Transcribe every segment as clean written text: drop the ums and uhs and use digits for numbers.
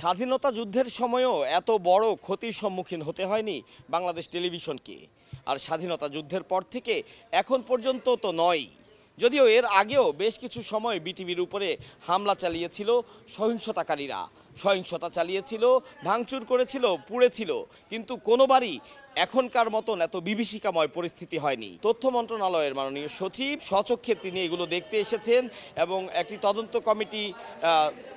স্বাধীনতা যুদ্ধের সময়ও এত বড় ক্ষতির সম্মুখীন হতে হয়নি বাংলাদেশ টেলিভিশনকে। আর স্বাধীনতা যুদ্ধের পর থেকে এখন পর্যন্ত তো নয়, যদিও এর আগেও বেশ কিছু সময় বিটিভির উপরে হামলা চালিয়েছিল সহিংসতাকারীরা, সহিংসতা চালিয়েছিল, ভাঙচুর করেছিল, পুড়েছিল, কিন্তু কোনোবারই এখনকার মতন এত বিভীষিকাময় পরিস্থিতি হয়নি। তথ্য মন্ত্রণালয়ের মাননীয় সচিব স্বচক্ষে তিনি এগুলো দেখতে এসেছেন এবং একটি তদন্ত কমিটি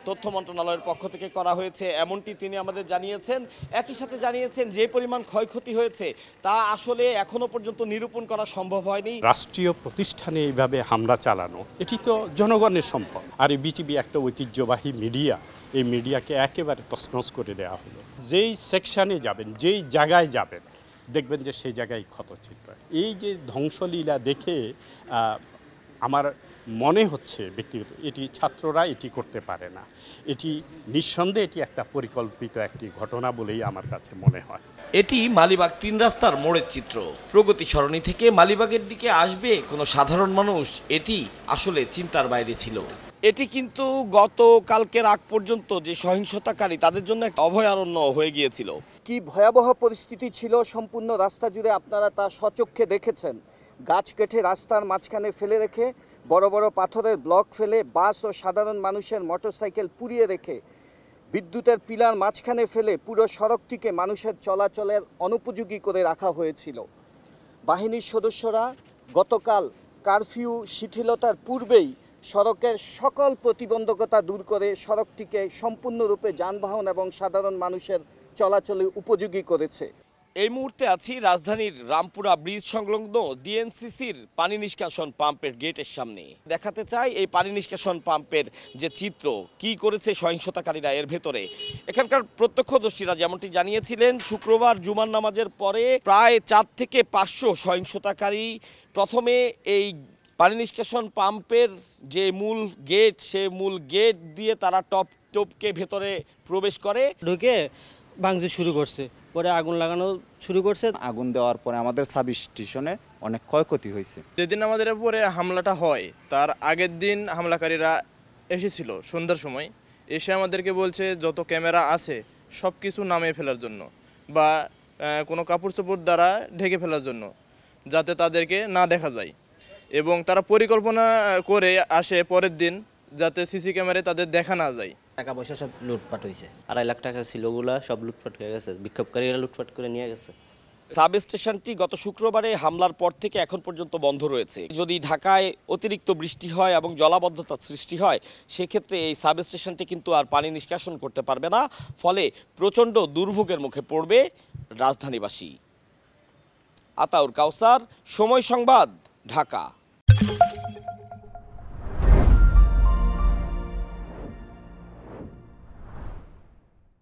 তথ্য মন্ত্রণালয়ের পক্ষ থেকে করা হয়েছে এমনটি তিনি আমাদের জানিয়েছেন। একই সাথে জানিয়েছেন যে পরিমাণ ক্ষয়ক্ষতি হয়েছে তা আসলে এখনো পর্যন্ত নিরূপণ করা সম্ভব হয়নি। রাষ্ট্রীয় প্রতিষ্ঠানে এইভাবে হামলা চালানো এটি তো জনগণের সম্পদ। আর এই বিটিভি একটা ঐতিহ্যবাহী মিডিয়া, এই মিডিয়াকে একেবারে তছনছ করে দেওয়া হলো। যেই সেকশনে যাবেন, যেই জায়গায় যাবেন, দেখবেন যে সেই জায়গায় ক্ষতচিত্র। এই যে ধ্বংসলীলা দেখে আমার মনে হচ্ছে ব্যক্তিগত এটি ছাত্ররা এটি করতে পারে না, এটি নিঃসন্দেহে এটি একটা পরিকল্পিত একটি ঘটনা বলেই আমার কাছে মনে হয়। এটি মালিবাগ ৩ রাস্তার মোড়ের চিত্র। প্রগতি সরণি থেকে মালিবাগের দিকে আসবে কোনো সাধারণ মানুষ, এটি আসলে চিন্তার বাইরে ছিল। এটি কিন্তু গতকালকের আগ পর্যন্ত যে সহিংসতাকারী তাদের জন্য একটা অভয়ারণ্য হয়ে গিয়েছিল। কি ভয়াবহ পরিস্থিতি ছিল সম্পূর্ণ রাস্তা জুড়ে আপনারা তা স্বচক্ষে দেখেছেন। গাছ কেটে রাস্তার মাঝখানে ফেলে রেখে, বড় বড় পাথরের ব্লক ফেলে, বাস ও সাধারণ মানুষের মোটরসাইকেল পুড়িয়ে রেখে, বিদ্যুতের পিলার মাঝখানে ফেলে পুরো সড়কটিকে মানুষের চলাচলের অনুপযোগী করে রাখা হয়েছিল। বাহিনীর সদস্যরা গতকাল কারফিউ শিথিলতার পূর্বেই সড়কের সকল প্রতিবন্ধকতা দূর করে সড়কটিকে সম্পূর্ণরূপে যানবাহন এবং সাধারণ মানুষের চলাচলে উপযোগী করেছে। এই মুহূর্তে আছি রাজধানীর রামপুরা ব্রিজ সংলগ্ন ডিএনসিসির পানি নিষ্কাশন পাম্পের গেটের সামনে। দেখাতে চাই এই পানি নিষ্কাশন পাম্পের যে চিত্র, কি করেছে সহিংসতাকারীরা এর ভেতরে। এখানকার প্রত্যক্ষদর্শীরা যেমনটি জানিয়েছিলেন, শুক্রবার জুমার নামাজের পরে প্রায় ৪ থেকে ৫০০ সহিংসতাকারী প্রথমে এই পানি নিষ্কাশন পাম্পের যে মূল গেট, সে মূল গেট দিয়ে তারা টপকে ভেতরে প্রবেশ করে, ঢুকে ভাঙচুর শুরু করছে, পরে আগুন লাগানো শুরু করছে। আগুন দেওয়ার পরে আমাদের সাব স্টেশনে অনেক ক্ষয়ক্ষতি হয়েছে। যেদিন আমাদের উপরে হামলাটা হয় তার আগের দিন হামলাকারীরা এসেছিল সন্ধ্যার সময়, এসে আমাদেরকে বলছে যত ক্যামেরা আছে সব কিছু নামিয়ে ফেলার জন্য বা কোনো কাপড় চোপড় দ্বারা ঢেকে ফেলার জন্য, যাতে তাদেরকে না দেখা যায়। এবং তারা পরিকল্পনা করে আসে পরের দিন যাতে সিসি ক্যামেরায় তাদের দেখা না যায়। টাকা পয়সা সব লুটপাট হয়েছে। 2.5 লাখ টাকা ছিল, ওগুলা সব লুটপাট হয়ে গেছে, বিক্ষোভকারীরা লুটপাট করে নিয়ে গেছে। সাব স্টেশনটি গত শুক্রবারে হামলার পর থেকে এখন পর্যন্ত বন্ধ রয়েছে। যদি ঢাকায় অতিরিক্ত বৃষ্টি হয় এবং জলাবদ্ধতা সৃষ্টি হয়, সেক্ষেত্রে এই সাব স্টেশনটি কিন্তু আর পানি নিষ্কাশন করতে পারবে না, ফলে প্রচণ্ড দুর্ভোগের মুখে পড়বে রাজধানীবাসী। আতাউর কাউসার, সময় সংবাদ, ঢাকা।